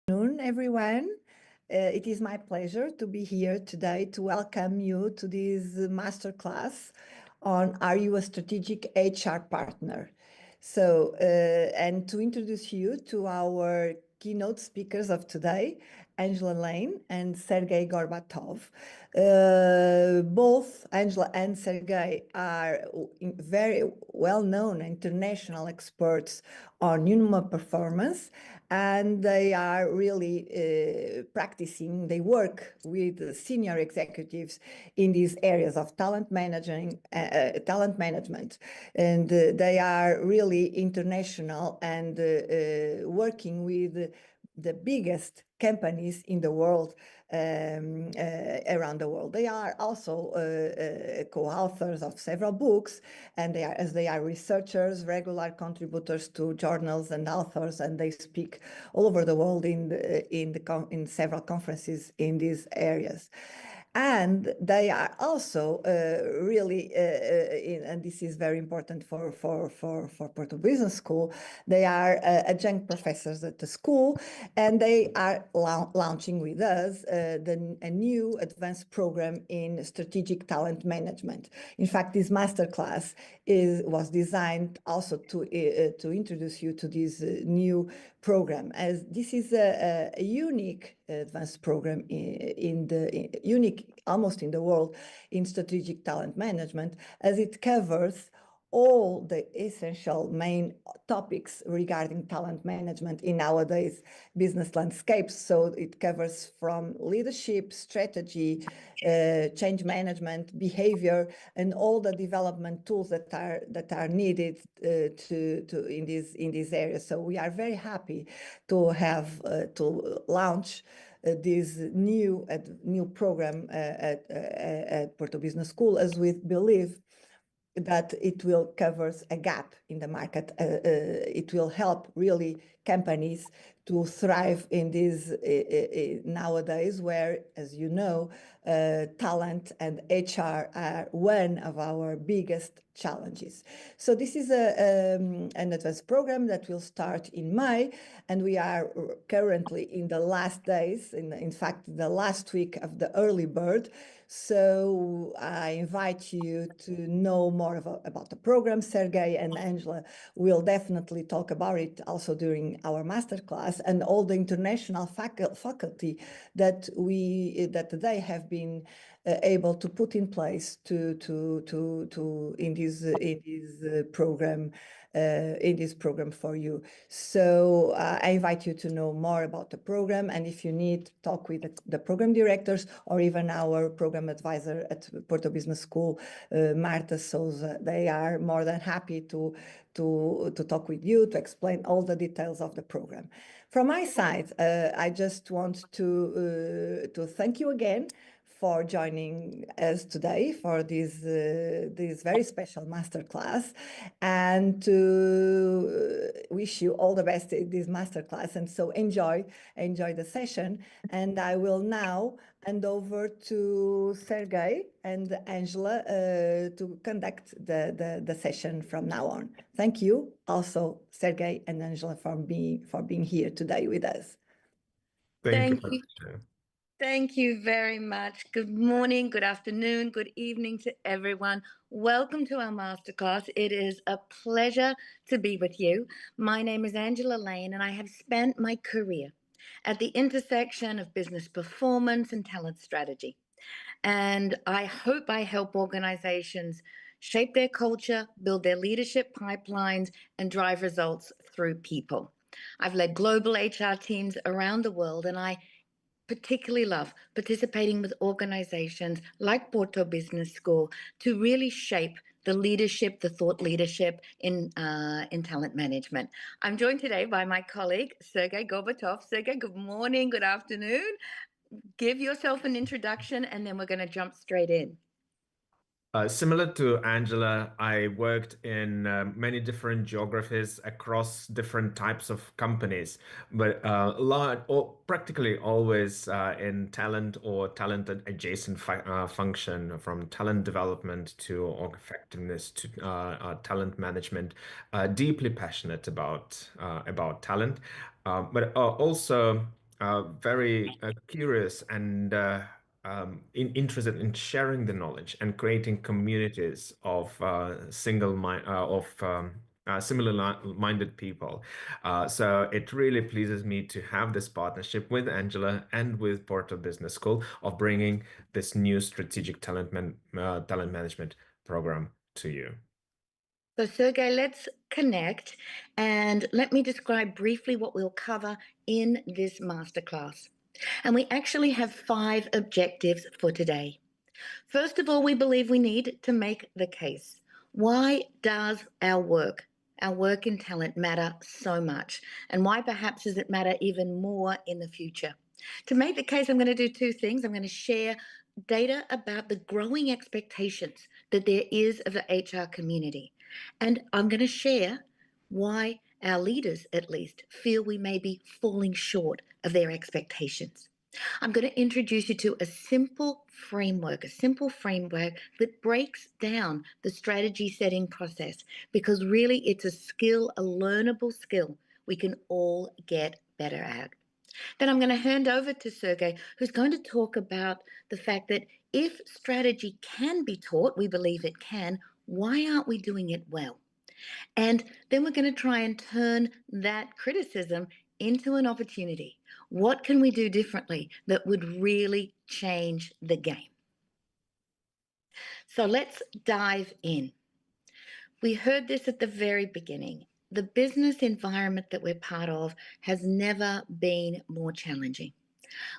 Afternoon, everyone. It is my pleasure to be here today to welcome you to this masterclass on Are You a Strategic HR Partner? And to introduce you to our keynote speakers of today, Angela Lane and Sergey Gorbatov. Both Angela and Sergey are very well-known international experts on human performance, and they are really practicing. They work with senior executives in these areas of talent management, and they are really international and working with the biggest companies in the world, around the world. They are also co-authors of several books, and they are researchers, regular contributors to journals and authors, and they speak all over the world in several conferences in these areas. And they are also really, and this is very important for Porto Business School, they are adjunct professors at the school, and they are launching with us a new advanced program in strategic talent management. In fact, this masterclass was designed also to introduce you to this new program, as this is a unique advanced program unique almost in the world in strategic talent management, as it covers all the essential main topics regarding talent management in nowadays business landscapes. So it covers from leadership, strategy, change management, behavior, and all the development tools that are needed in these areas. So we are very happy to have to launch this new program at Porto Business School, as we believe that it will cover a gap in the market. It will help really companies to thrive in this nowadays, where, as you know, talent and HR are one of our biggest challenges. So this is an advanced program that will start in May, and we are currently in the last days, in fact, the last week of the early bird. So I invite you to know more about the program. Sergey and Angela will definitely talk about it also during our masterclass, and all the international faculty that they have been able to put in place in this program for you. So I invite you to know more about the program, and if you need, talk with the program directors or even our program advisor at Porto Business School, Marta Souza. They are more than happy to talk with you, to explain all the details of the program. From my side, I just want to thank you again for joining us today for this very special masterclass, and to wish you all the best in this masterclass. And so enjoy the session. And I will now hand over to Sergey and Angela to conduct the session from now on. Thank you also, Sergey and Angela, for being here today with us. Thank you. Thank you very much. Good morning, good afternoon, good evening to everyone. Welcome to our masterclass. It is a pleasure to be with you. My name is Angela Lane, and I have spent my career at the intersection of business performance and talent strategy. And I hope I help organizations shape their culture, build their leadership pipelines, and drive results through people. I've led global HR teams around the world, and I particularly love participating with organizations like Porto Business School to really shape the leadership, the thought leadership in talent management. I'm joined today by my colleague, Sergey Gorbatov. Sergey, good morning, good afternoon. Give yourself an introduction, and then we're going to jump straight in. Similar to Angela, I worked in many different geographies across different types of companies, but practically always in talent or talent adjacent function, from talent development to org effectiveness to talent management. Deeply passionate about talent, but also very curious and interested in sharing the knowledge and creating communities of similar-minded people. So it really pleases me to have this partnership with Angela and with Porto Business School of bringing this new strategic talent management program to you. So Sergey, let's connect and let me describe briefly what we'll cover in this masterclass. And we actually have 5 objectives for today. First of all, we believe we need to make the case. Why does our work in talent matter so much? And why perhaps does it matter even more in the future? To make the case, I'm going to do 2 things. I'm going to share data about the growing expectations that there is of the HR community. And I'm going to share why our leaders, at least, feel we may be falling short of their expectations. I'm going to introduce you to a simple framework that breaks down the strategy setting process, because really it's a skill, a learnable skill we can all get better at. Then I'm going to hand over to Sergey, who's going to talk about the fact that if strategy can be taught, we believe it can, why aren't we doing it well? And then we're going to try and turn that criticism into an opportunity. What can we do differently that would really change the game? So let's dive in. We heard this at the very beginning. The business environment that we're part of has never been more challenging.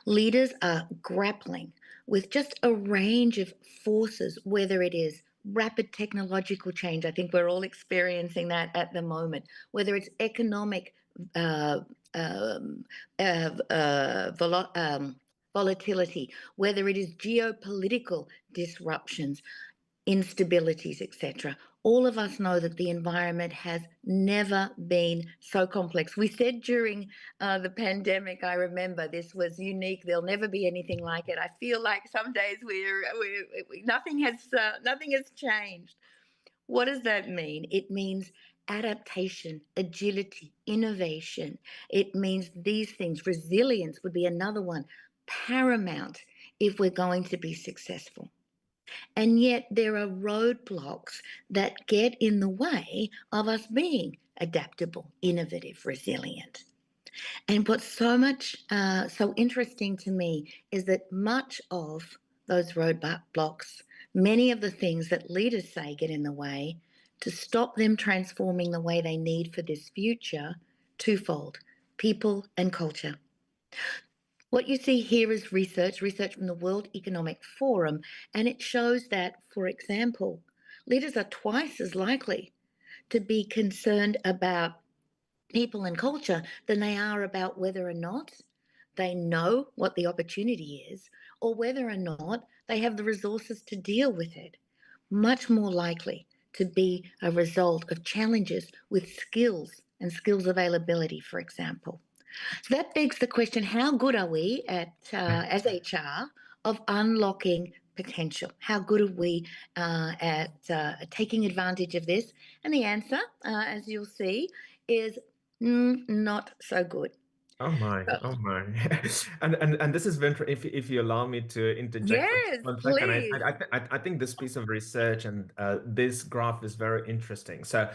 Leaders are grappling with just a range of forces, whether it is rapid technological change. I think we're all experiencing that at the moment, whether it's economic volatility, whether it is geopolitical disruptions, instabilities, etc. All of us know that the environment has never been so complex. We said during the pandemic, I remember, this was unique. There'll never be anything like it. I feel like some days nothing has changed. What does that mean? It means adaptation, agility, innovation. It means these things. Resilience would be another one, paramount if we're going to be successful. And yet there are roadblocks that get in the way of us being adaptable, innovative, resilient. And what's so interesting to me is that much of those roadblocks, many of the things that leaders say get in the way, to stop them transforming the way they need for this future, twofold: people and culture. What you see here is research from the World Economic Forum, and it shows that, for example, leaders are twice as likely to be concerned about people and culture than they are about whether or not they know what the opportunity is or whether or not they have the resources to deal with it. Much more likely to be a result of challenges with skills and skills availability, for example. So that begs the question, how good are we at, as HR, of unlocking potential? How good are we at taking advantage of this? And the answer, as you'll see, is not so good. Oh my, oh my. And this is very, if you allow me to interject Yes, for 1 second, please. I think this piece of research and this graph is very interesting. So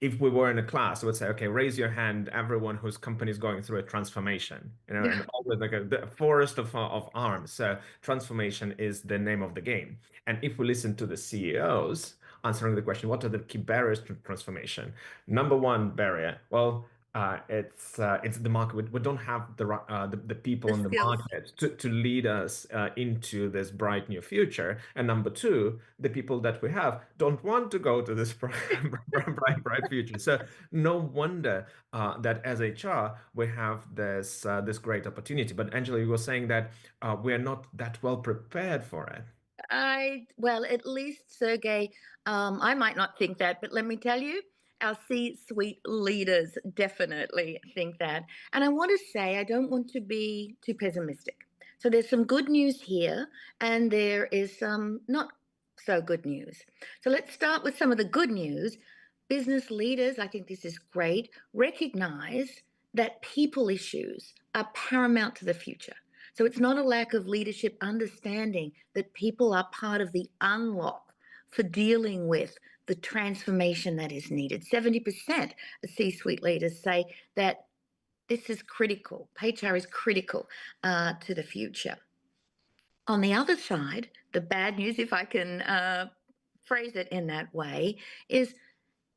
if we were in a class, I would say, okay, raise your hand, everyone whose company is going through a transformation, and always like the forest of arms. So transformation is the name of the game. And if we listen to the CEOs answering the question, what are the key barriers to transformation? Number 1 barrier, well, it's the market. We don't have the people in the market to lead us into this bright new future. And number 2, the people that we have don't want to go to this bright future. So no wonder that as HR we have this great opportunity. But Angela, you were saying that we are not that well prepared for it. Well, at least, Sergey, I might not think that, but let me tell you, our C-suite leaders definitely think that. And I want to say, I don't want to be too pessimistic. So there's some good news here, and there is some not so good news. So let's start with some of the good news. Business leaders, I think this is great, recognize that people issues are paramount to the future. So it's not a lack of leadership understanding that people are part of the unlock for dealing with the transformation that is needed. 70% of C-suite leaders say that this is critical. HR is critical to the future. On the other side, the bad news, if I can phrase it in that way, is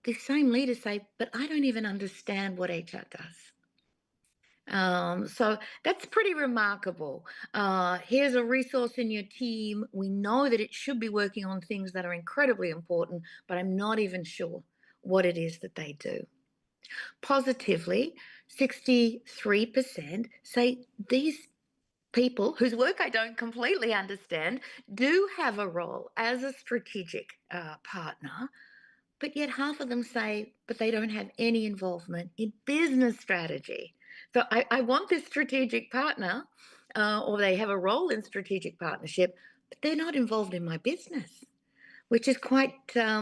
the same leaders say, but I don't even understand what HR does. So that's pretty remarkable. Here's a resource in your team. We know that it should be working on things that are incredibly important, but I'm not even sure what it is that they do. Positively, 63% say these people whose work I don't completely understand do have a role as a strategic partner, but yet half of them say, but they don't have any involvement in business strategy. So I want this strategic partner, or they have a role in strategic partnership, but they're not involved in my business, which is quite, I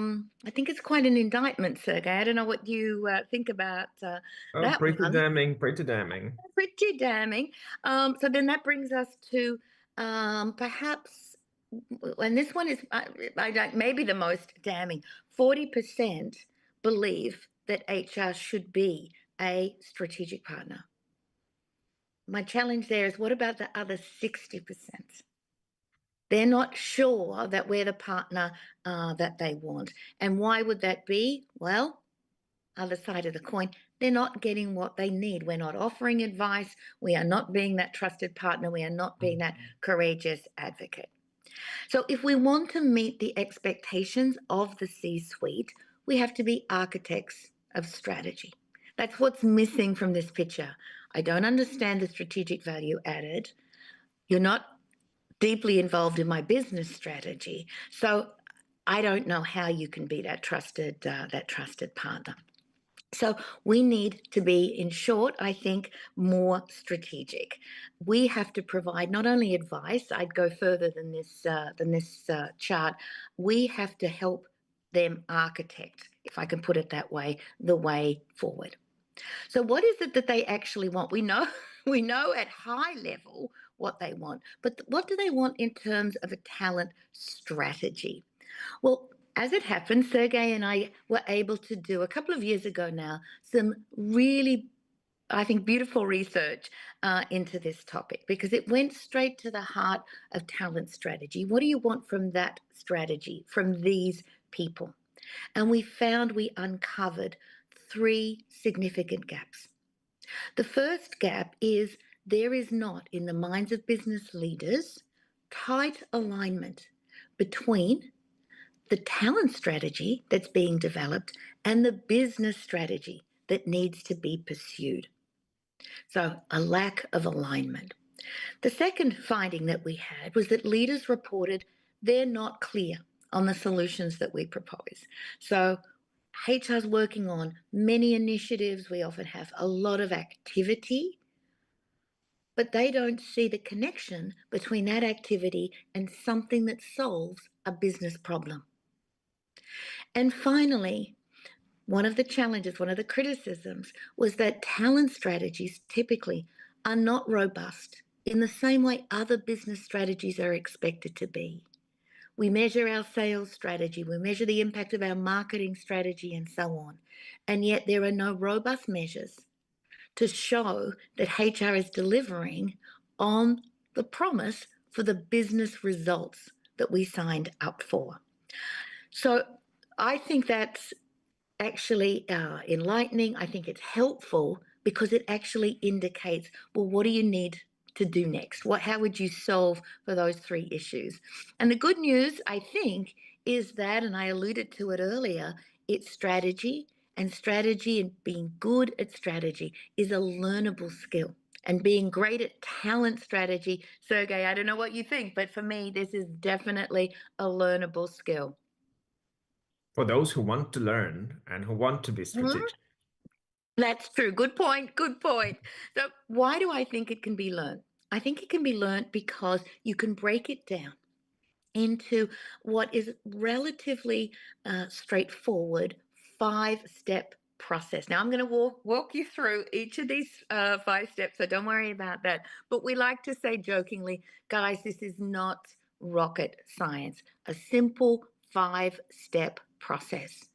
think it's quite an indictment, Sergey. I don't know what you think about that pretty one. damning, pretty damning. Pretty damning. So then that brings us to perhaps, and this one is, I don't, maybe the most damning. 40% believe that HR should be a strategic partner. My challenge there is, what about the other 60%? They're not sure that we're the partner that they want. And why would that be? Well, other side of the coin, they're not getting what they need. We're not offering advice. We are not being that trusted partner. We are not being that courageous advocate. So if we want to meet the expectations of the C-suite, we have to be architects of strategy. That's what's missing from this picture. I don't understand the strategic value added. You're not deeply involved in my business strategy. So I don't know how you can be that trusted partner. So we need to be, in short, I think, more strategic. We have to provide not only advice, I'd go further than this chart, we have to help them architect, if I can put it that way, the way forward. So what is it that they actually want? We know at high level what they want, but what do they want in terms of a talent strategy? Well, as it happened, Sergey and I were able to do a couple of years ago now some really, I think, beautiful research into this topic, because it went straight to the heart of talent strategy. What do you want from that strategy, from these people? And we found we uncovered 3 significant gaps. The first gap is there is not, in the minds of business leaders, tight alignment between the talent strategy that's being developed and the business strategy that needs to be pursued. So a lack of alignment. The second finding that we had was that leaders reported they're not clear on the solutions that we propose. So HR's working on many initiatives. We often have a lot of activity, but they don't see the connection between that activity and something that solves a business problem. And finally, one of the challenges, one of the criticisms was that talent strategies typically are not robust in the same way other business strategies are expected to be. We measure our sales strategy, we measure the impact of our marketing strategy and so on. And yet there are no robust measures to show that HR is delivering on the promise for the business results that we signed up for. So I think that's actually enlightening. I think it's helpful because it actually indicates, well, what do you need to do next? How would you solve for those 3 issues? And the good news, I think, is that, and I alluded to it earlier, it's strategy, and being good at strategy is a learnable skill. And being great at talent strategy, Sergey, I don't know what you think, but for me, this is definitely a learnable skill. For those who want to learn and who want to be strategic. That's true. Good point. Good point. So why do I think it can be learned? I think it can be learned because you can break it down into what is relatively straightforward 5-step process. Now I'm going to walk you through each of these 5 steps, so don't worry about that. But we like to say jokingly, guys, this is not rocket science. A simple 5-step process.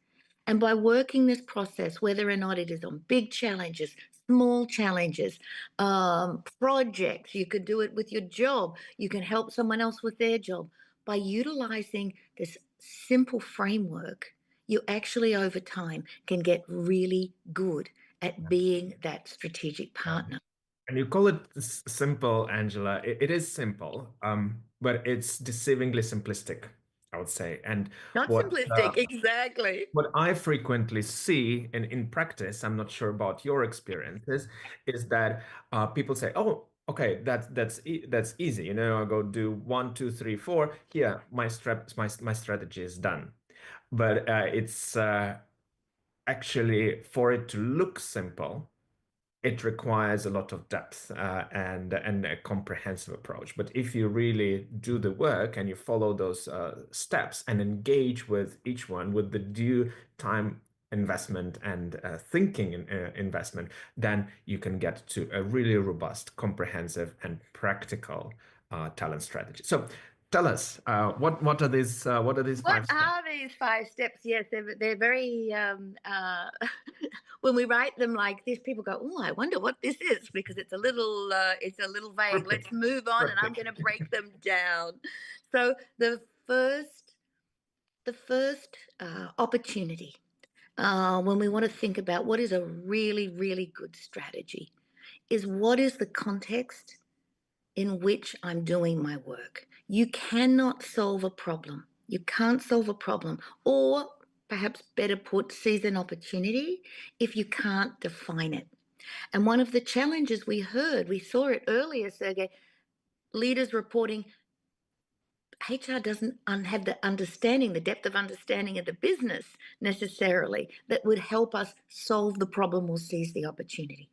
And by working this process, whether or not it is on big challenges, small challenges, projects, you could do it with your job, you can help someone else with their job. By utilizing this simple framework, you actually over time can get really good at being that strategic partner. And you call it simple, Angela. It is simple, but it's deceivingly simplistic, I would say. And not simplistic, exactly. What I frequently see in practice, I'm not sure about your experiences, is that people say, "Oh, okay, that's easy. You know, I go do 1, 2, 3, 4. Here, my strategy is done." But it's actually, for it to look simple, it requires a lot of depth and a comprehensive approach. But if you really do the work and you follow those steps and engage with each one with the due time investment and thinking investment, then you can get to a really robust, comprehensive, and practical talent strategy. So tell us, what are these 5 steps? What are these 5 steps? Yes, they're very, when we write them like this, people go, "Oh, I wonder what this is," because it's a little vague. Let's move on, and I'm going to break them down. So the first opportunity, when we want to think about what is a really, really good strategy, is what is the context in which I'm doing my work. You cannot solve a problem. You can't solve a problem, or perhaps better put, seize an opportunity if you can't define it. And one of the challenges we saw it earlier, Sergey, leaders reporting HR doesn't have the understanding, the depth of understanding of the business necessarily that would help us solve the problem or seize the opportunity.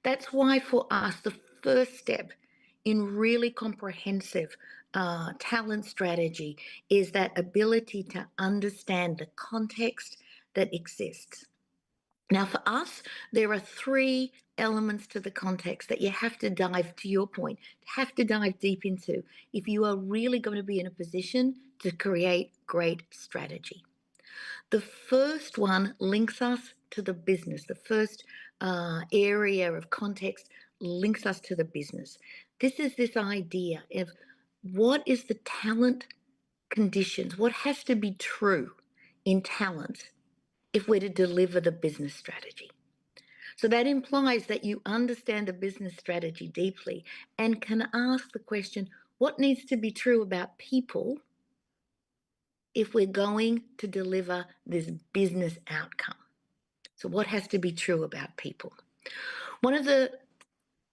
That's why for us, the first step in really comprehensive talent strategy is that ability to understand the context that exists. Now, for us, there are 3 elements to the context that you have to dive, to your point, have to dive deep into if you are really going to be in a position to create great strategy. The first one links us to the business. The first area of context links us to the business. This is this idea of what is the talent conditions, what has to be true in talent if we're to deliver the business strategy. So that implies that you understand the business strategy deeply and can ask the question, what needs to be true about people if we're going to deliver this business outcome? So what has to be true about people? One of the,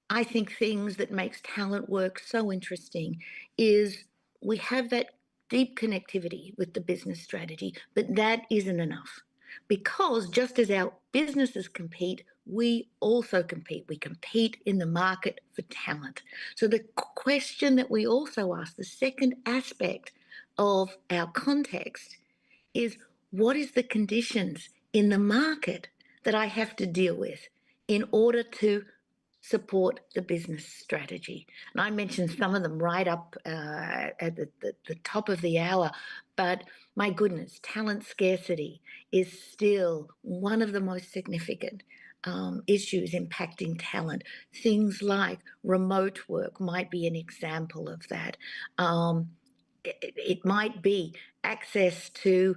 I think, things that makes talent work so interesting is we have that deep connectivity with the business strategy, but that isn't enough. Because just as our businesses compete, we also compete. We compete in the market for talent. So the question that we also ask, the second aspect of our context, is what is the conditions in the market that I have to deal with in order to support the business strategy? And I mentioned some of them right up at the top of the hour, but my goodness, talent scarcity is still one of the most significant issues impacting talent. Things like remote work might be an example of that. It might be access to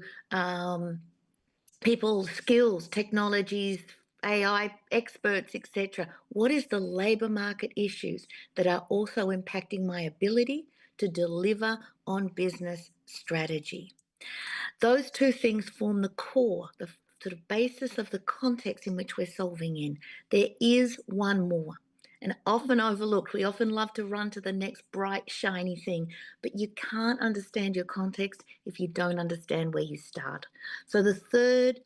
people's skills, technologies, AI experts, etc. What is the labor market issues that are also impacting my ability to deliver on business strategy? Those 2 things form the core, the sort of basis of the context in which we're solving in. There is one more, and often overlooked. We often love to run to the next bright, shiny thing, but you can't understand your context if you don't understand where you start. So the third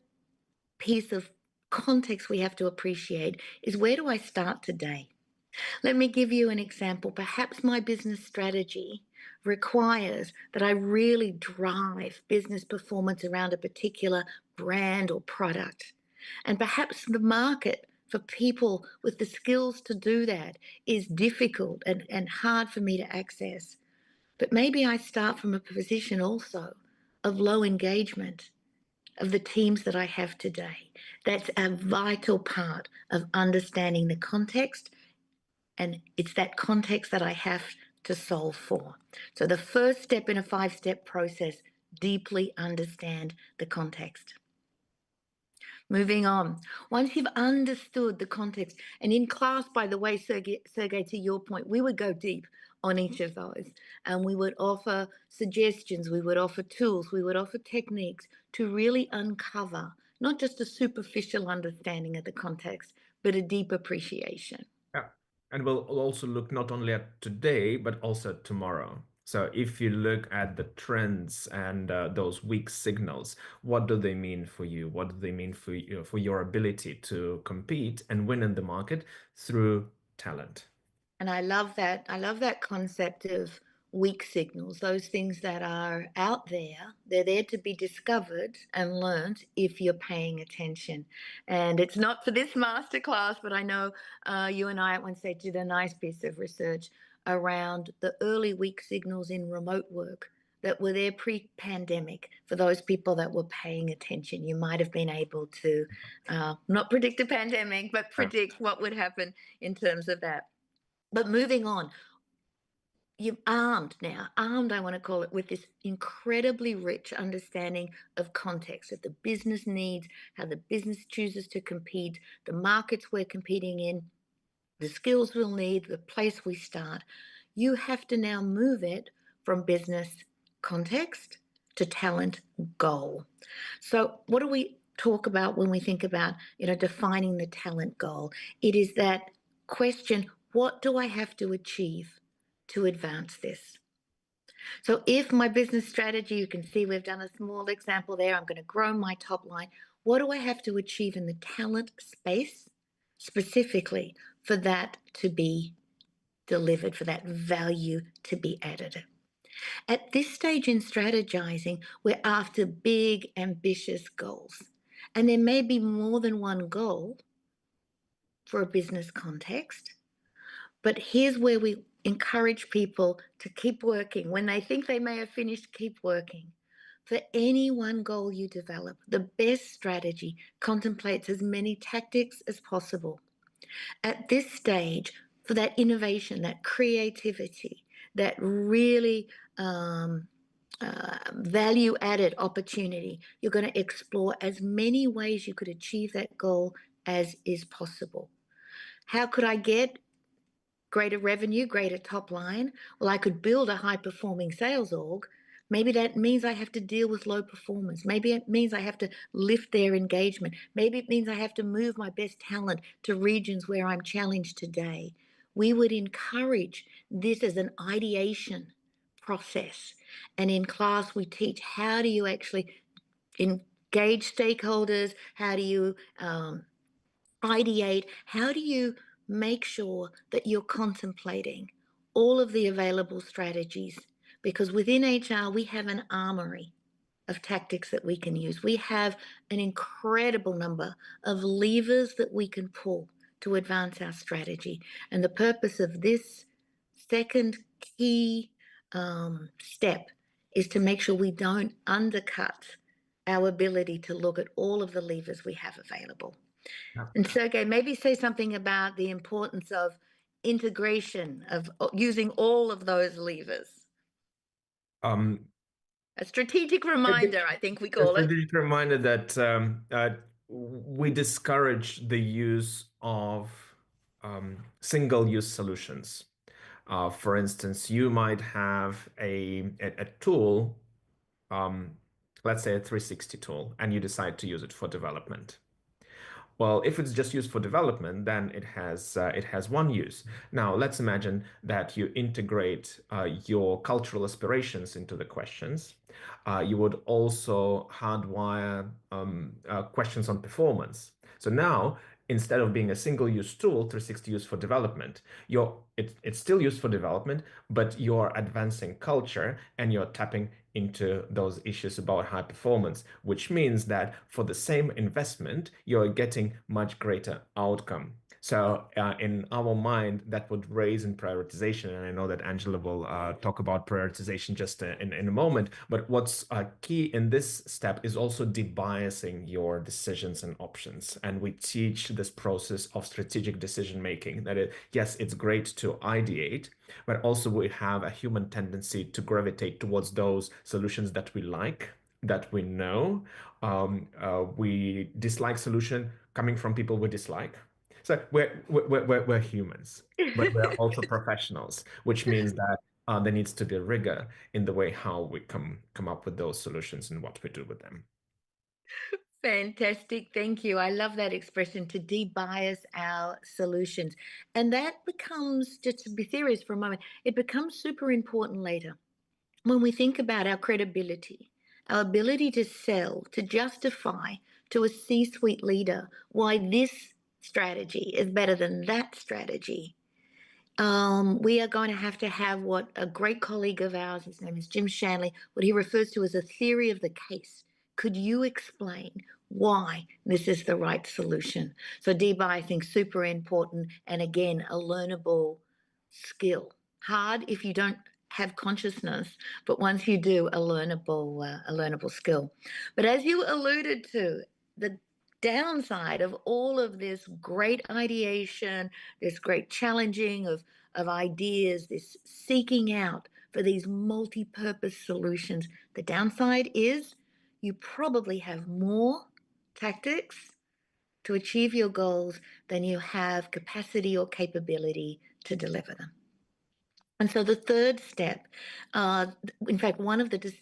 piece of context we have to appreciate is, where do I start today? Let me give you an example. Perhaps my business strategy requires that I really drive business performance around a particular brand or product. And perhaps the market for people with the skills to do that is difficult and hard for me to access. But maybe I start from a position also of low engagement of the teams that I have today. That's a vital part of understanding the context, and it's that context that I have to solve for. So the first step in a 5-step process, deeply understand the context. Moving on. Once you've understood the context, and in class, by the way, Sergey, to your point, we would go deep on each of those, and we would offer suggestions, we would offer tools, we would offer techniques to really uncover not just a superficial understanding of the context, but a deep appreciation. Yeah. And we'll also look not only at today, but also at tomorrow. So if you look at the trends and those weak signals, what do they mean for you? What do they mean for you, for your ability to compete and win in the market through talent? And I love that. I love that concept of weak signals, those things that are out there. They're there to be discovered and learnt if you're paying attention. And it's not for this masterclass, but I know you and I at one stage did a nice piece of research around the early weak signals in remote work that were there pre-pandemic. For those people that were paying attention, you might have been able to not predict a pandemic, but predict what would happen in terms of that. But moving on, you're armed now, I want to call it, with this incredibly rich understanding of context, of the business needs, how the business chooses to compete, the markets we're competing in, the skills we'll need, the place we start. You have to now move it from business context to talent goal. So what do we talk about when we think about, defining the talent goal? It is that question, what do I have to achieve to advance this? So if my business strategy, you can see we've done a small example there, I'm going to grow my top line. What do I have to achieve in the talent space specifically for that to be delivered, for that value to be added? At this stage in strategizing, we're after big, ambitious goals. And there may be more than one goal for a business context. But here's where we encourage people to keep working. When they think they may have finished, keep working. For any one goal you develop, the best strategy contemplates as many tactics as possible. At this stage, for that innovation, that creativity, that really value-added opportunity, you're going to explore as many ways you could achieve that goal as is possible. How could I get greater revenue, greater top line? Well, I could build a high-performing sales org. Maybe that means I have to deal with low performance. Maybe it means I have to lift their engagement. Maybe it means I have to move my best talent to regions where I'm challenged today. We would encourage this as an ideation process. And in class, we teach how do you actually engage stakeholders? How do you ideate? How do you make sure that you're contemplating all of the available strategies? Because within HR, we have an armory of tactics that we can use. We have an incredible number of levers that we can pull to advance our strategy. And the purpose of this second key step is to make sure we don't undercut our ability to look at all of the levers we have available. And Sergey, maybe say something about the importance of integration, of using all of those levers. A strategic reminder, I think we call it. A strategic reminder that we discourage the use of single-use solutions. For instance, you might have a tool, let's say a 360 tool, and you decide to use it for development. Well, if it's just used for development, then it has one use. Now, let's imagine that you integrate your cultural aspirations into the questions. You would also hardwire questions on performance. So now, instead of being a single-use tool, 360 used for development, it's still used for development, but you're advancing culture and you're tapping into those issues about high performance, which means that for the same investment, you're getting much greater outcome. So in our mind, that would raise in prioritization. And I know that Angela will talk about prioritization just in a moment. But what's key in this step is also debiasing your decisions and options. And we teach this process of strategic decision making, that yes, it's great to ideate, but also we have a human tendency to gravitate towards those solutions that we like, that we know. We dislike solution coming from people we dislike. So we're humans, but we're also professionals, which means that there needs to be rigor in the way how we come up with those solutions and what we do with them. Fantastic. Thank you. I love that expression, to debias our solutions. And that becomes, just to be serious for a moment, it becomes super important later when we think about our credibility, our ability to sell, to justify to a C-suite leader why this strategy is better than that strategy. We are going to have what a great colleague of ours, his name is Jim Shanley, what he refers to as a theory of the case. Could you explain why this is the right solution? So debuy, I think, super important, and again, a learnable skill. Hard if you don't have consciousness, but once you do, a learnable skill. But as you alluded to, the downside of all of this great ideation, this great challenging of ideas, this seeking out for these multi-purpose solutions, the downside is you probably have more tactics to achieve your goals than you have capacity or capability to deliver them. And so the third step, in fact, one of the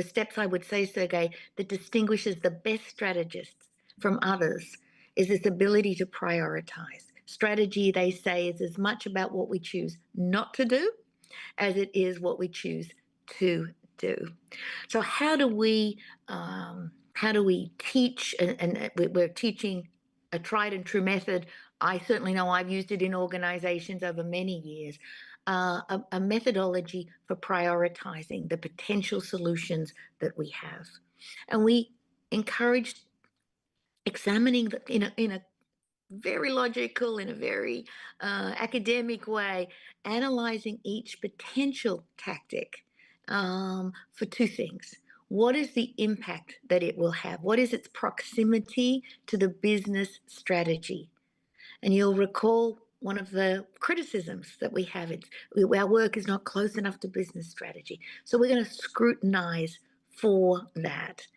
steps I would say, Sergey, that distinguishes the best strategists from others is this ability to prioritize. Strategy, they say, is as much about what we choose not to do as it is what we choose to do. So how do we teach, and we're teaching a tried and true method. I certainly know I've used it in organizations over many years, a methodology for prioritizing the potential solutions that we have. And we encourage examining in a very logical, in a very academic way, analyzing each potential tactic for two things. What is the impact that it will have? What is its proximity to the business strategy? And you'll recall one of the criticisms that we have, our work is not close enough to business strategy. So we're going to scrutinize for that.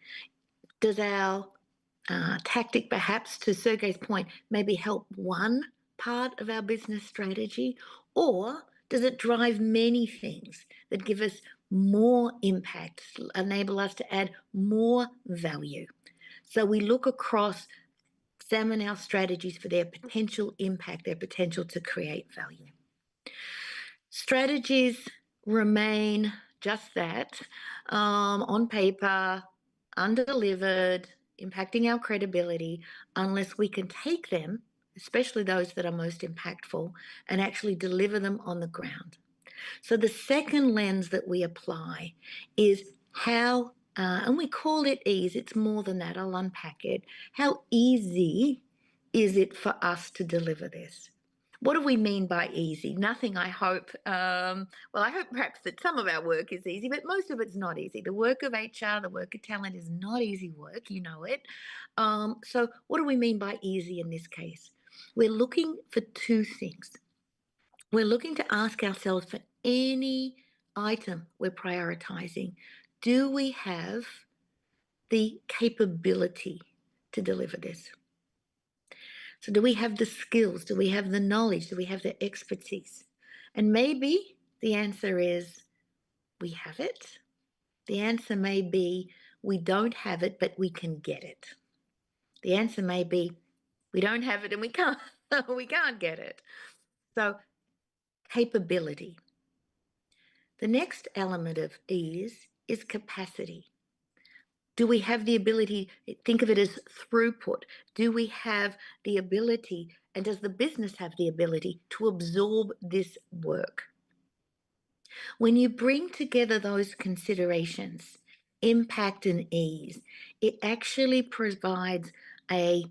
Does our tactic, perhaps, to Sergey's point, maybe help one part of our business strategy? Or does it drive many things that give us more impact, enable us to add more value? So we look across, examine our strategies for their potential impact, their potential to create value. Strategies remain just that, on paper, undelivered, impacting our credibility, unless we can take them, especially those that are most impactful, and actually deliver them on the ground. So the second lens that we apply is how, and we call it ease, it's more than that, I'll unpack it. How easy is it for us to deliver this? What do we mean by easy? Nothing, I hope. Well, I hope perhaps that some of our work is easy, but most of it's not easy. The work of HR, the work of talent is not easy work, you know it. So what do we mean by easy in this case? We're looking for two things. We're looking to ask ourselves, for any item we're prioritizing, do we have the capability to deliver this? So do we have the skills? Do we have the knowledge? Do we have the expertise? And maybe the answer is we have it. The answer may be we don't have it, but we can get it. The answer may be we don't have it and we can't get it. So capability. The next element of ease is capacity. Do we have the ability, think of it as throughput. Do we have the ability, and does the business have the ability to absorb this work? When you bring together those considerations, impact and ease, it actually provides a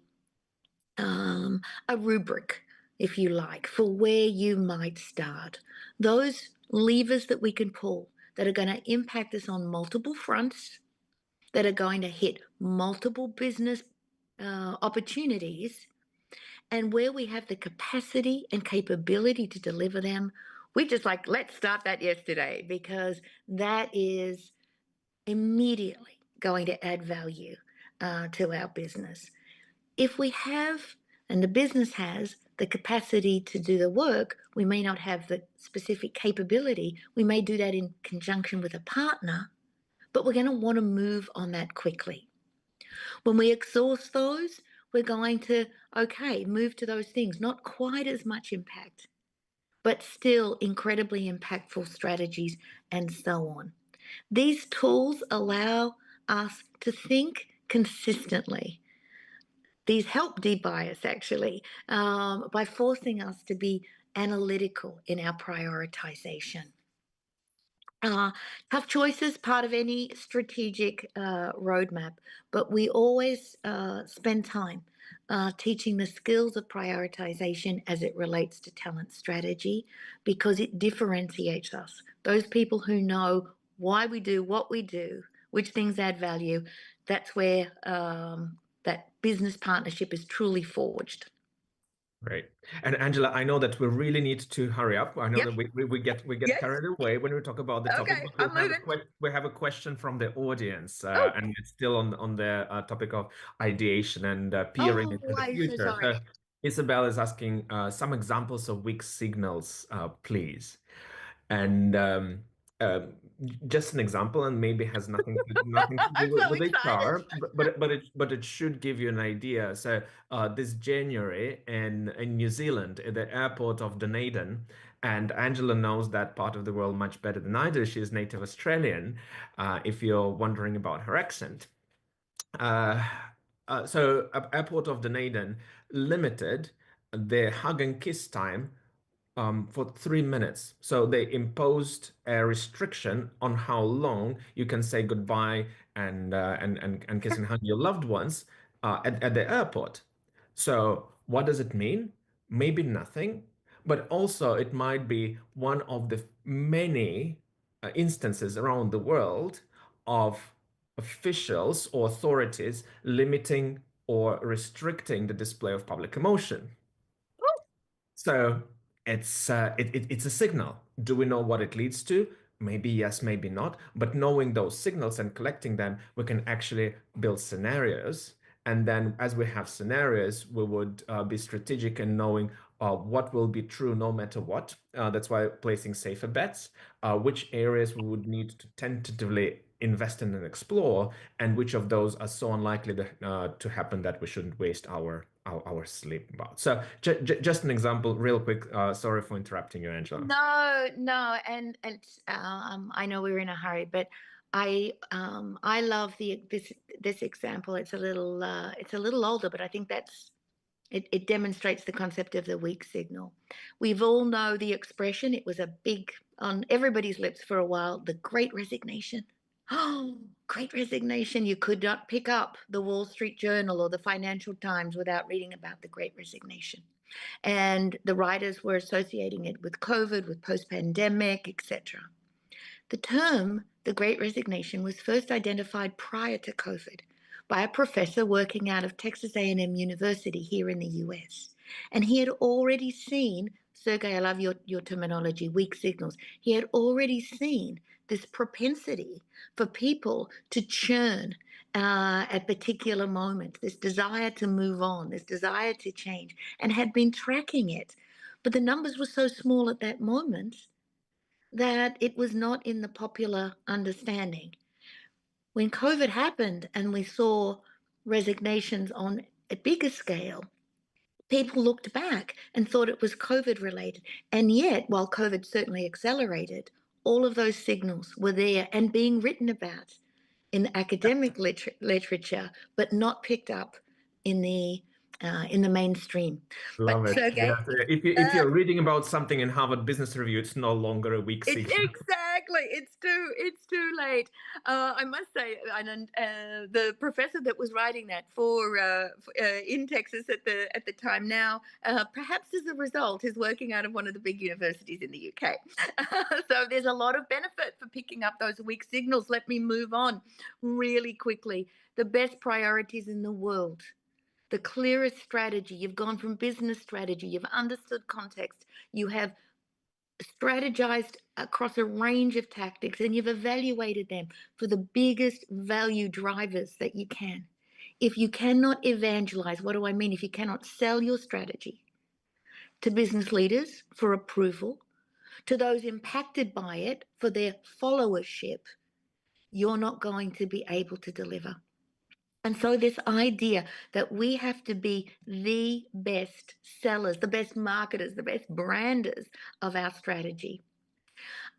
rubric, if you like, for where you might start. Those levers that we can pull that are going to impact us on multiple fronts, that are going to hit multiple business opportunities, and where we have the capacity and capability to deliver them, we just like, let's start that yesterday, because that is immediately going to add value to our business. If we have, and the business has, the capacity to do the work, we may not have the specific capability. We may do that in conjunction with a partner, but we're going to want to move on that quickly. When we exhaust those, we're going to, okay, move to those things. Not quite as much impact, but still incredibly impactful strategies and so on. These tools allow us to think consistently. These help debias actually by forcing us to be analytical in our prioritization. Tough choices, part of any strategic roadmap, but we always spend time teaching the skills of prioritization as it relates to talent strategy, because it differentiates us. Those people who know why we do what we do, which things add value, that's where that business partnership is truly forged. Right. And Angela, I know that we really need to hurry up. I know that we get Yes. carried away when we talk about the topic. Okay, But I'm moving. we have a question from the audience, and it's still on the topic of ideation and peering into the I'm future. so sorry. Isabel is asking some examples of weak signals, please. And just an example, and maybe has nothing to do I'm so with excited. HR, but it should give you an idea. So this January in New Zealand, at the airport of Dunedin, and Angela knows that part of the world much better than I do. She is native Australian, if you're wondering about her accent. So airport of Dunedin limited the hug and kiss time for 3 minutes. So they imposed a restriction on how long you can say goodbye and kiss and hug your loved ones at the airport. So what does it mean? Maybe nothing, but also it might be one of the many instances around the world of officials or authorities limiting or restricting the display of public emotion. So it's it's a signal. Do we know what it leads to? Maybe yes, maybe not. But knowing those signals and collecting them, we can actually build scenarios. And then as we have scenarios, we would be strategic in knowing what will be true no matter what. That's why placing safer bets, which areas we would need to tentatively invest in and explore, and which of those are so unlikely to happen that we shouldn't waste our sleep about. So just an example, real quick. Sorry for interrupting you, Angela. No, and I know we're in a hurry, but I love this example. It's a little older, but I think it demonstrates the concept of the weak signal. We've all know the expression. It was a big on everybody's lips for a while. The Great Resignation. Oh, Great Resignation. You could not pick up the Wall Street Journal or the Financial Times without reading about the Great Resignation. And the writers were associating it with COVID, with post-pandemic, etc. The term, the Great Resignation, was first identified prior to COVID by a professor working out of Texas A&M University here in the US. And he had already seen, Sergey, I love your terminology, weak signals. He had already seen this propensity for people to churn at particular moments, this desire to move on, this desire to change, and had been tracking it. But the numbers were so small at that moment that it was not in the popular understanding. When COVID happened and we saw resignations on a bigger scale, people looked back and thought it was COVID related. And yet, while COVID certainly accelerated, all of those signals were there and being written about in the academic literature, but not picked up in the in the mainstream. Love it. Sergey, Yeah. If you're reading about something in Harvard Business Review, it's no longer a weak signal. Exactly. It's too late. I must say, and the professor that was writing that for in Texas at the time now, perhaps as a result, is working out of one of the big universities in the UK. So there's a lot of benefit for picking up those weak signals. Let me move on really quickly. The best priorities in the world. The clearest strategy. You've gone from business strategy. You've understood context. You have strategized across a range of tactics, and you've evaluated them for the biggest value drivers that you can. If you cannot evangelize, what do I mean? If you cannot sell your strategy to business leaders for approval, to those impacted by it for their followership, you're not going to be able to deliver. And so this idea that we have to be the best sellers, the best marketers, the best branders of our strategy.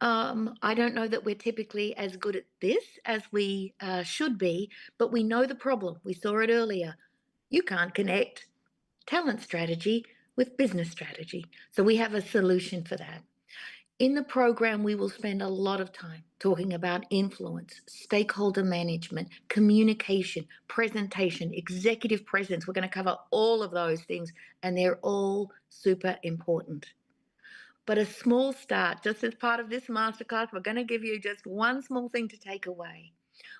I don't know that we're typically as good at this as we should be, but we know the problem. We saw it earlier. You can't connect talent strategy with business strategy. So we have a solution for that. In the program, we will spend a lot of time talking about influence, stakeholder management, communication, presentation, executive presence. We're going to cover all of those things, and they're all super important. But a small start, just as part of this masterclass, we're going to give you just one small thing to take away.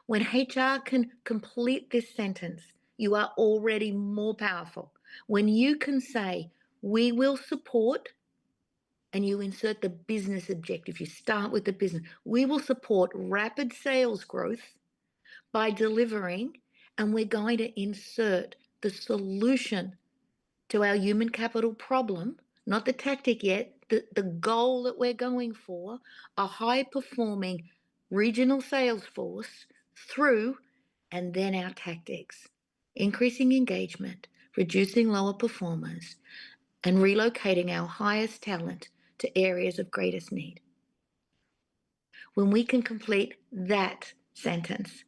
When HR can complete this sentence, you are already more powerful. When you can say, we will support, and you insert the business objective, you start with the business. We will support rapid sales growth by delivering, and we're going to insert the solution to our human capital problem, not the tactic yet, the goal that we're going for, a high-performing regional sales force through, and then our tactics, increasing engagement, reducing lower performers, and relocating our highest talent to areas of greatest need. When we can complete that sentence,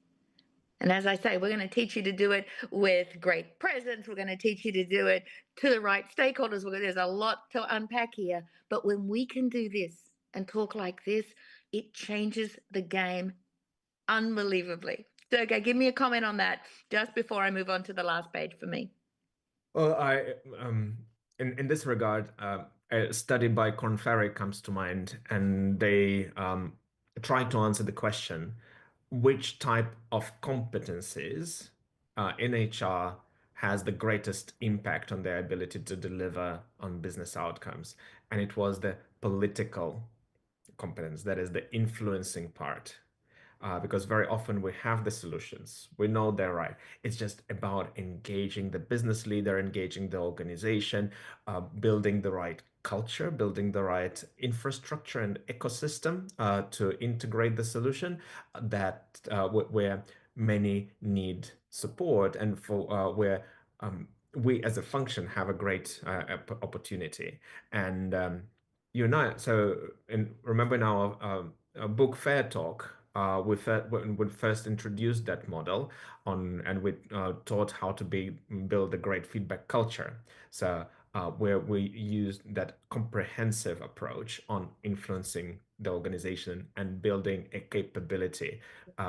and as I say, we're going to teach you to do it with great presence. We're going to teach you to do it to the right stakeholders. There's a lot to unpack here. But when we can do this and talk like this, it changes the game unbelievably. Sergey, give me a comment on that just before I move on to the last page for me. Well, in this regard, a study by Korn Ferry comes to mind, and they try to answer the question, which type of competencies in HR has the greatest impact on their ability to deliver on business outcomes? And it was the political competence, that is the influencing part. Because very often we have the solutions, we know they're right. It's just about engaging the business leader, engaging the organization, building the right culture, building the right infrastructure and ecosystem to integrate the solution that where many need support, and for where we as a function have a great opportunity. And remember in our book Fair Talk, we first introduced that model and we taught how to build a great feedback culture. So where we used that comprehensive approach on influencing the organization and building a capability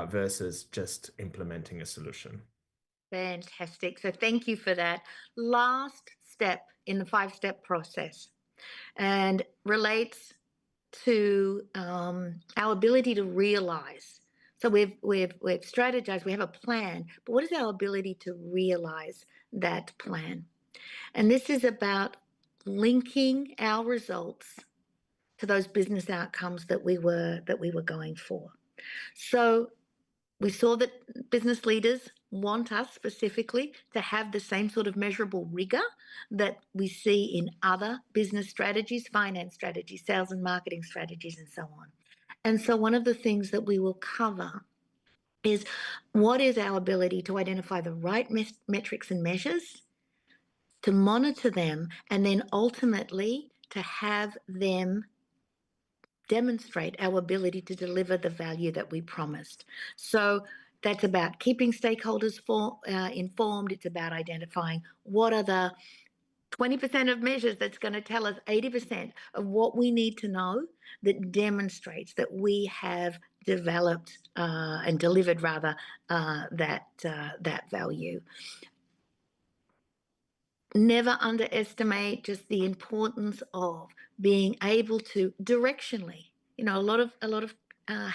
versus just implementing a solution. Fantastic. So thank you for that. Last step in the 5-step process, and relates to our ability to realize. So we've strategized, we have a plan, but what is our ability to realize that plan? And this is about linking our results to those business outcomes that we were going for. So we saw that business leaders want us specifically to have the same sort of measurable rigor that we see in other business strategies, finance strategies, sales and marketing strategies, and so on. And so one of the things that we will cover is what is our ability to identify the right metrics and measures, to monitor them, and then ultimately to have them demonstrate our ability to deliver the value that we promised. So That's about keeping stakeholders informed. It's about identifying what are the 20% of measures that's going to tell us 80% of what we need to know that demonstrates that we have developed and delivered rather that value. Never underestimate just the importance of being able to directionally, a lot of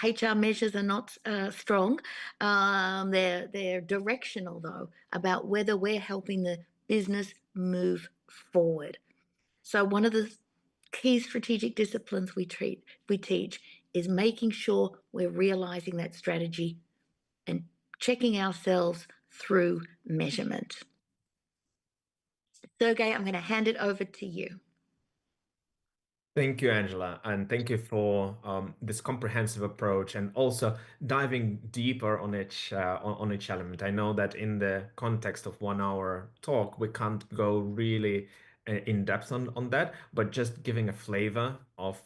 HR measures are not strong. They're directional though, about whether we're helping the business move forward. So one of the key strategic disciplines we teach is making sure we're realizing that strategy and checking ourselves through measurement. Sergey, I'm going to hand it over to you. Thank you, Angela, and thank you for this comprehensive approach and also diving deeper on each element. I know that in the context of 1 hour talk, we can't go really in depth on that, but just giving a flavor of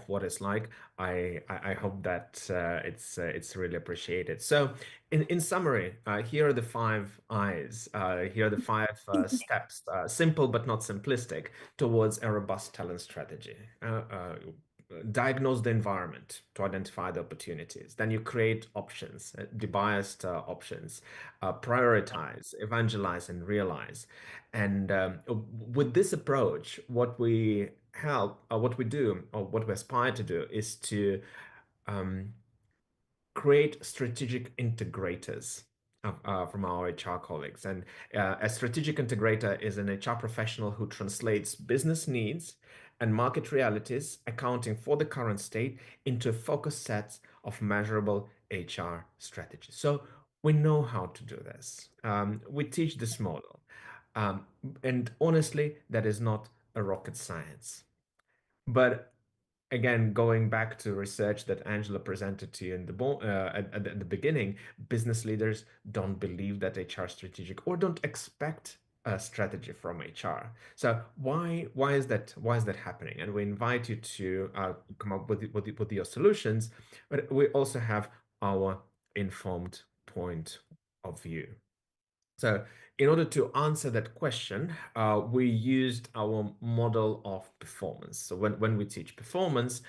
what it's like. I hope that it's really appreciated. So, in summary, here are the 5 I's. Here are the 5 steps, simple but not simplistic, towards a robust talent strategy. Diagnose the environment to identify the opportunities. Then you create options, debiased options, prioritize, evangelize, and realize. And with this approach, what we do, or what we aspire to do, is to create strategic integrators from our HR colleagues. And a strategic integrator is an HR professional who translates business needs and market realities, accounting for the current state, into focused sets of measurable HR strategies. So we know how to do this. We teach this model. And honestly, that is not a rocket science. But again, going back to research that Angela presented to you in at the beginning, business leaders don't believe that HR is strategic or don't expect a strategy from HR. So why is that happening? And we invite you to come up with your solutions, but we also have our informed point of view. So in order to answer that question, we used our model of performance. So when we teach performance,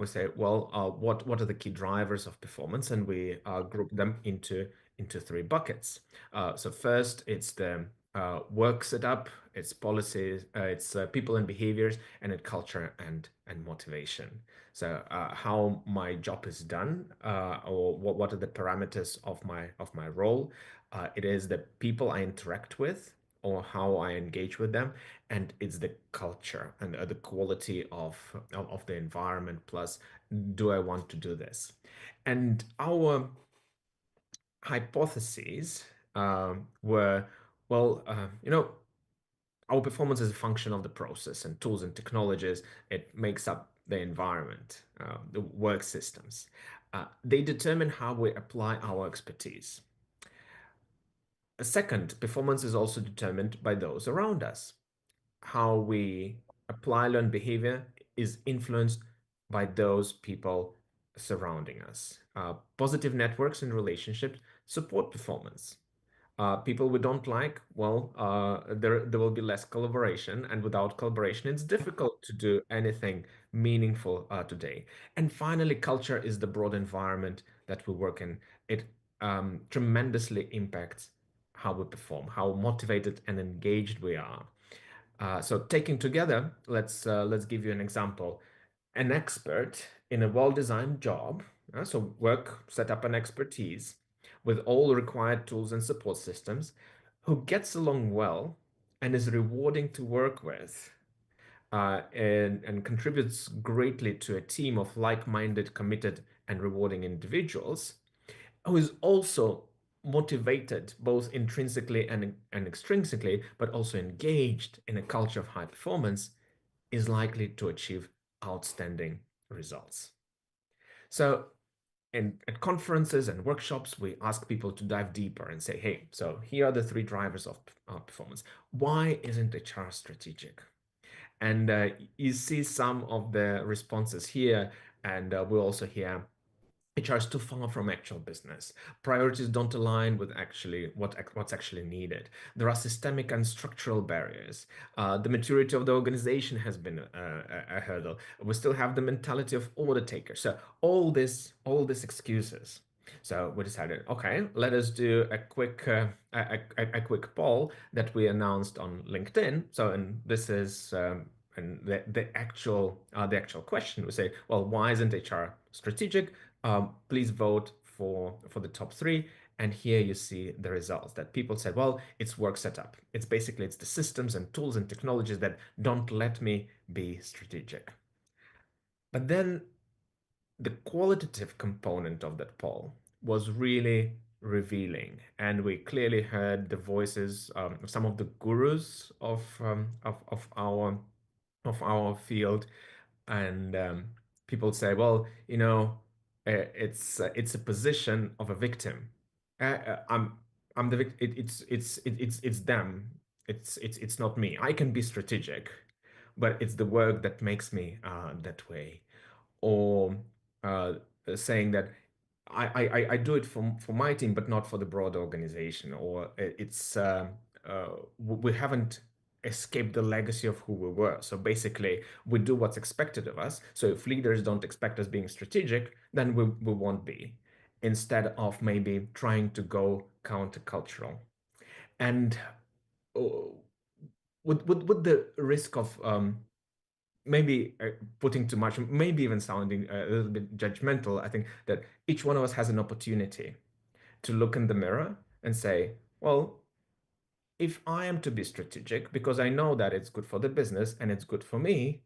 we say, well, what are the key drivers of performance? And we group them into 3 buckets. So first, it's the work setup, it's policies, it's people and behaviors, and it's culture and motivation. So how my job is done, or what are the parameters of my role. It is the people I interact with or how I engage with them, and it's the culture and the quality of the environment, plus do I want to do this? And our hypotheses were, well, our performance is a function of the process and tools and technologies. It makes up the environment, the work systems. They determine how we apply our expertise. Second, performance is also determined by those around us. How we apply learned behavior is influenced by those people surrounding us. Positive networks and relationships support performance. People we don't like, well, there will be less collaboration, and without collaboration, it's difficult to do anything meaningful today. And finally, culture is the broad environment that we work in. It tremendously impacts how we perform, how motivated and engaged we are. So taking together, let's give you an example. An expert in a well-designed job, so work, set up an expertise with all required tools and support systems, who gets along well and is rewarding to work with, and contributes greatly to a team of like-minded, committed, and rewarding individuals, who is also motivated both intrinsically and extrinsically, but also engaged in a culture of high performance, is likely to achieve outstanding results. So at conferences and workshops, we ask people to dive deeper and say, hey, so here are the 3 drivers of performance. Why isn't HR strategic? And you see some of the responses here, and we'll also hear HR is too far from actual business. Priorities don't align with actually what's actually needed. There are systemic and structural barriers. The maturity of the organization has been a hurdle. We still have the mentality of order takers. So all these excuses. So we decided, okay, let us do a quick poll that we announced on LinkedIn. So, and this is and the actual question. We say, well, why isn't HR strategic? Please vote for the top three. And here you see the results that people said, well, it's work setup. It's the systems and tools and technologies that don't let me be strategic. But then the qualitative component of that poll was really revealing, and we clearly heard the voices of some of the gurus of our field, and people say, well, it's a position of a victim. I'm the victim. It's them. It's not me. I can be strategic, but it's the work that makes me that way. Or uh, saying that I do it for my team, but not for the broader organization. Or we haven't escaped the legacy of who we were. So basically, we do what's expected of us. So if leaders don't expect us being strategic, then we won't be, instead of maybe trying to go countercultural. And uh, with the risk of maybe putting too much, maybe even sounding a little bit judgmental, I think that each one of us has an opportunity to look in the mirror and say, well, if I am to be strategic, because I know that it's good for the business and it's good for me,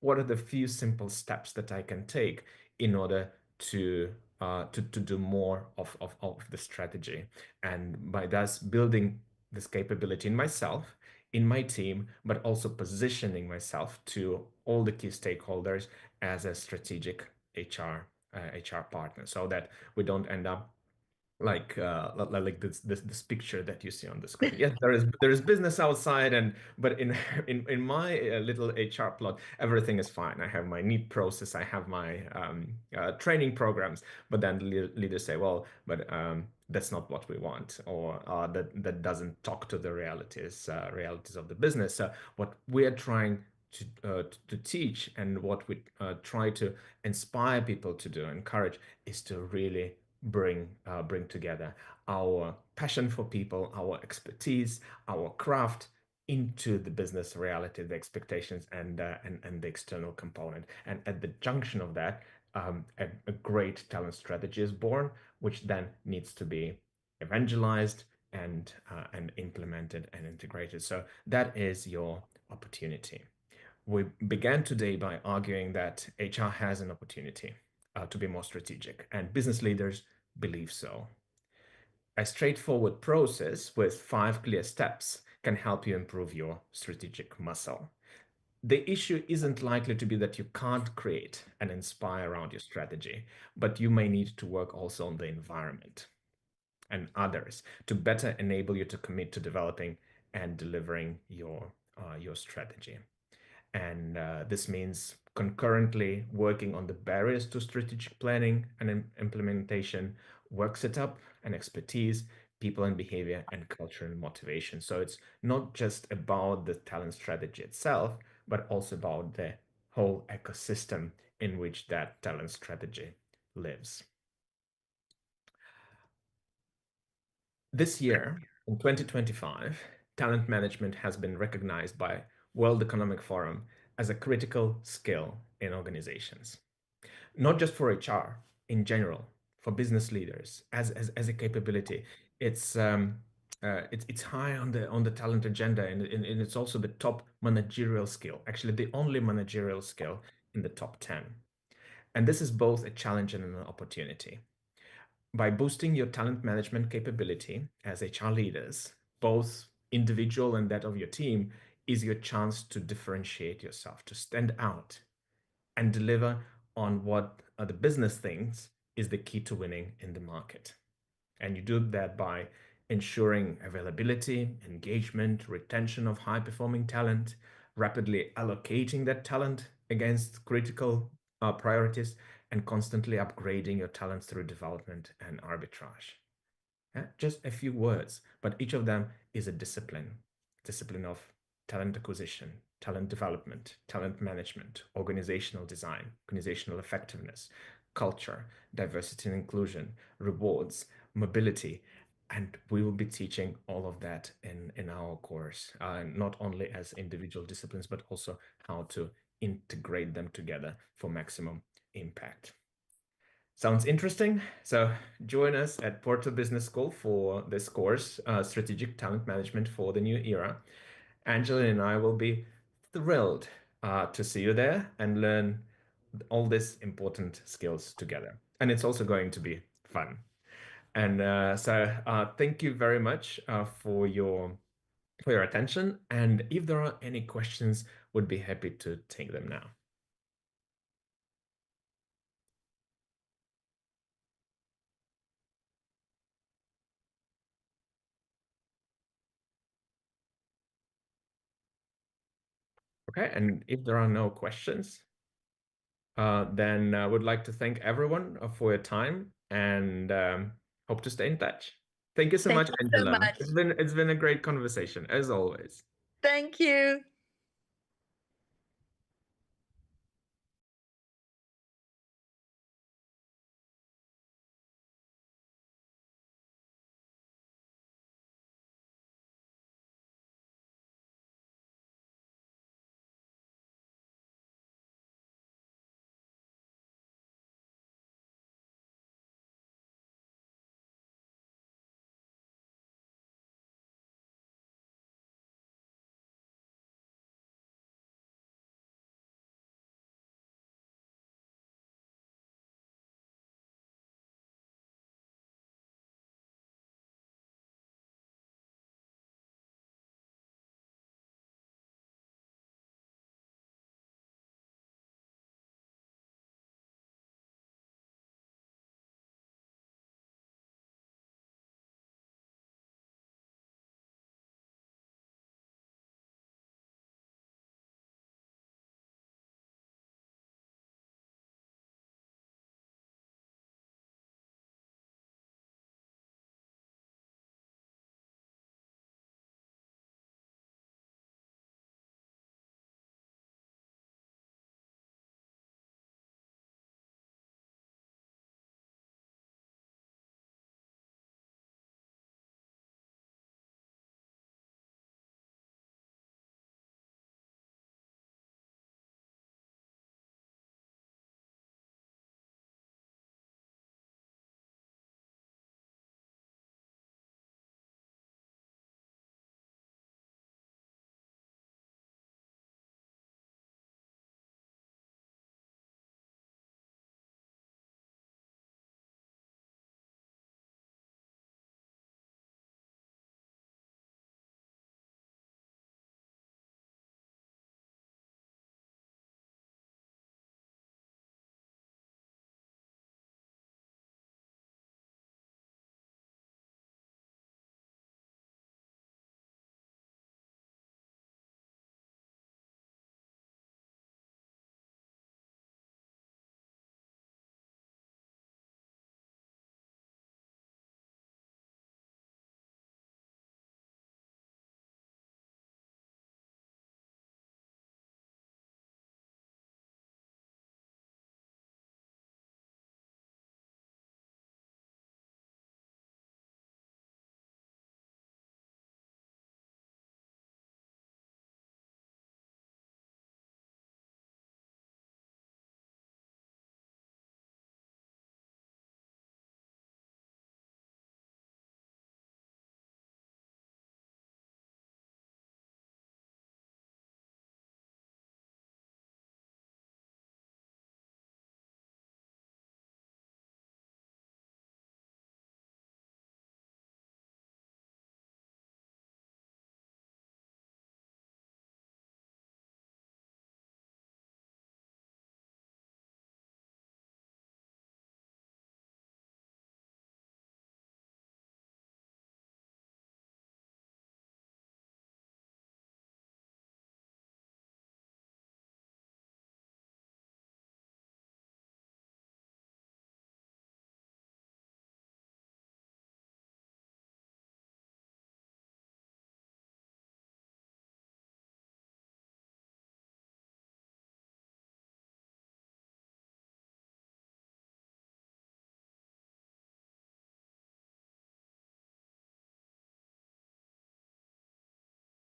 what are the few simple steps that I can take in order to do more of the strategy, and by thus building this capability in myself, in my team, but also positioning myself to all the key stakeholders as a strategic HR partner, so that we don't end up like this picture that you see on the screen. Yes, there is business outside, but in my little HR plot, everything is fine. I have my neat process, I have my training programs, but then the leaders say, well, but that's not what we want, or that doesn't talk to the realities of the business. So what we are trying to teach, and what we try to inspire people to do, encourage, is to really bring together our passion for people, our expertise, our craft into the business reality, the expectations, and the external component. And at the junction of that, a great talent strategy is born, which then needs to be evangelized and implemented and integrated. So that is your opportunity. We began today by arguing that HR has an opportunity to be more strategic, and business leaders believe so. A straightforward process with 5 clear steps can help you improve your strategic muscle. The issue isn't likely to be that you can't create and inspire around your strategy, but you may need to work also on the environment and others to better enable you to commit to developing and delivering your strategy. And this means concurrently working on the barriers to strategic planning and implementation, work setup and expertise, people and behavior, and culture and motivation. So it's not just about the talent strategy itself, but also about the whole ecosystem in which that talent strategy lives. This year, in 2025, talent management has been recognized by World Economic Forum as a critical skill in organizations. Not just for HR, in general, for business leaders, as a capability. It's high on the talent agenda, and it's also the top managerial skill, actually the only managerial skill in the top 10. And this is both a challenge and an opportunity. By boosting your talent management capability as HR leaders, both individual and that of your team, is your chance to differentiate yourself, to stand out, and deliver on what the business thinks is the key to winning in the market. And you do that by ensuring availability, engagement, retention of high-performing talent, rapidly allocating that talent against critical priorities, and constantly upgrading your talents through development and arbitrage. Just a few words, but each of them is a discipline of talent acquisition, talent development, talent management, organizational design, organizational effectiveness, culture, diversity and inclusion, rewards, mobility. And we will be teaching all of that in our course, not only as individual disciplines, but also how to integrate them together for maximum impact. Sounds interesting? So join us at Porto Business School for this course, Strategic Talent Management for the New Era. Angela and I will be thrilled to see you there and learn all these important skills together. And it's also going to be fun. And so thank you very much for your attention. And if there are any questions, would be happy to take them now. Okay, and if there are no questions, then I would like to thank everyone for your time and hope to stay in touch. Thank you so much, Angela. So much. It's been a great conversation, as always. Thank you.